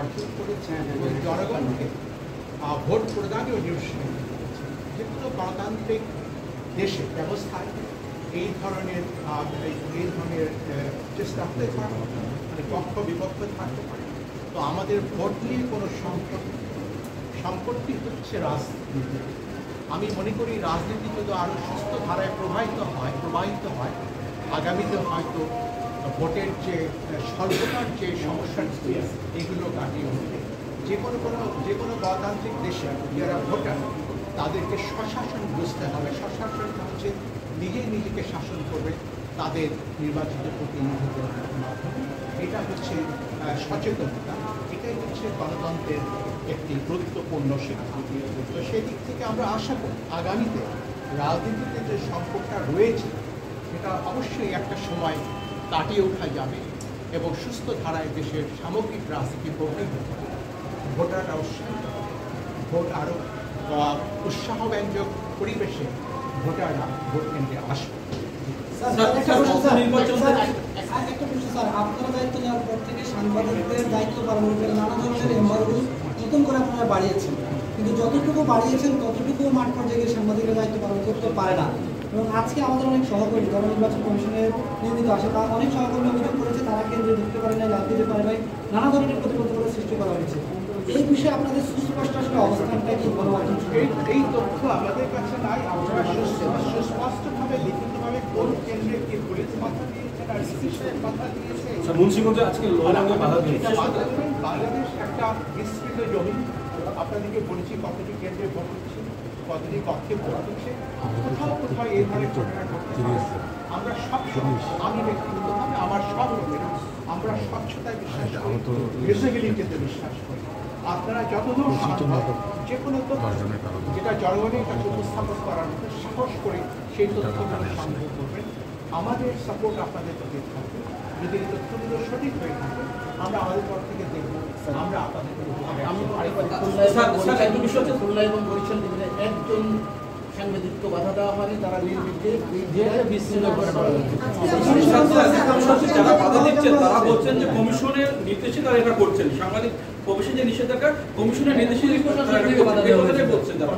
অর্জন করেছে এবং জনগণকে ভোট প্রদানেও নিরুৎসাহিত করেছে। যে কোনো গণতান্ত্রিক দেশে ব্যবস্থায় এই ধরনের চেষ্টা হতে পারে, মানে পক্ষ বিপক্ষ থাকতে পারে। তো আমাদের ভোট নিয়ে কোনো সংকটটি হচ্ছে রাজনীতি। আমি মনে করি রাজনীতি যদি আরও সুস্থ ধারায় প্রবাহিত হয় আগামীতে হয়তো ভোটের যে স্বল্পতার যে সমস্যাটি আছে এগুলো কাটিয়ে উঠবে। যে কোনো গণতান্ত্রিক দেশে যারা ভোটার তাদেরকে স্বশাসন বুঝতে হবে। স্বশাসন হচ্ছে নিজেকে শাসন করবে তাদের নির্বাচিত প্রতিনিধিদের মাধ্যমে। এটা হচ্ছে সচেতনতা, এটাই হচ্ছে গণতন্ত্রের একটি গুরুত্বপূর্ণ শিক্ষা। তো সেই দিক থেকে আমরা আশা করি আগামীতে রাজনীতিতে যে সংকটটা রয়েছে সেটা অবশ্যই একটা সময় কাটিয়ে ওঠা যাবে এবং সুস্থ ধারায় দেশের সামগ্রিক রাজনীতি প্রভাবিত হবে। ভোটাররা উৎসাহিত হবে, ভোট আরও উৎসাহব্যঞ্জক পরিবেশে ভোটাররা ভোট কেন্দ্রে আসবে। আপনারা দায়িত্ব নেওয়ার পর থেকে সাংবাদিকদের দায়িত্ব পালন করে নানা ধরনের এমবার্গো নতুন করে আপনারা বাড়িয়েছেন, কিন্তু যতটুকু বাড়িয়েছেন ততটুকু মাঠ পর্যায়ে সাংবাদিকের দায়িত্ব পালন করতে পারে না। এবং আজকে আমাদের অনেক সহকর্মী যারা নির্বাচন কমিশনের নিয়মিত আসে, তারা অনেক সহকর্মী অভিযোগ করেছে তারা কেন্দ্রে ঢুকতে পারে না, লাভ দিতে পারে নাই, নানা ধরনের প্রতিবন্ধকতা সৃষ্টি করা হয়েছে। এই বিষয়ে আপনাদের সুস্পষ্ট আসলে অবস্থানটা কি গণমাধ্যম? এই তথ্য আমাদের কাছে নাই। আমরা সুস্পষ্টভাবে লিখিতভাবে কোন কেন্দ্রে কি পুলিশ বাধা দিয়েছে না ডিসিশনের বাধা দিয়েছে। মুন্সিগঞ্জে আজকে লড়াইয়ে বাধা দিয়েছে। বাংলাদেশ একটা বিস্তৃত জমি, আপনাদেরকে বলেছি কতটি কেন্দ্রে ভোট হচ্ছে, কতটি কক্ষে ভোট হচ্ছে, কোথাও এই ধরনের ঘটনা ঘটতে পারে। আমরা সবসময়, আমি ব্যক্তিগতভাবে আমার সব লোকেরা আমরা স্বচ্ছতায় বিশ্বাস করি, ভিজিবিলিটিতে বিশ্বাস করি। আপনারা যতদূর যে কোনো তথ্য যেটা জনগণের কাছে উপস্থাপন করার মতো সাহস করে সেই তথ্যগুলো সংগ্রহ করবেন। আমাদের সাপোর্ট আপনাদের প্রতি থাকবে। যদি এই তথ্যগুলো সঠিক হয়ে থাকে আমরা আমাদের পর থেকে দেখব, আমরা আপনাদের খুলনা এবং বরিশাল একজন সাংবাদিককে বাধা দেওয়া হয়নি, তারা যারা বাধা দিচ্ছেন তারা বলছেন যে কমিশনের নির্দেশে তারা এটা করছেন। সাংবাদিক প্রবেশের যে নিষেধাজ্ঞা কমিশনের নির্দেশে বলছেন তারা।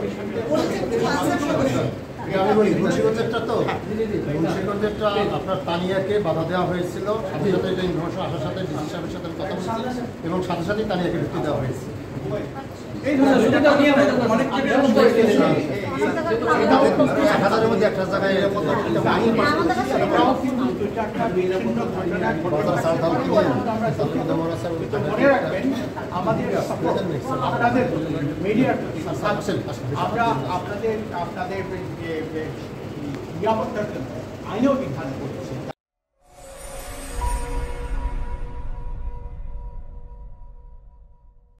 আমি বলি মুন্সিগঞ্জেরটা তো মুন্সিগঞ্জেরটা আপনার তানিয়াকে বাধা দেওয়া হয়েছিল, সাথে সাথে এটা ইনফরমেশন আসার সাথে ডিসি সাহেবের সাথে কথা বলছি এবং সাথে সাথে তানিয়াকে ঢুকতে দেওয়া হয়েছে। হাজারের মধ্যে একটা জায়গায় আপনাদের মিডিয়ার আমরা আপনাদের নিরাপত্তার জন্য আইনও বিধান করেছি।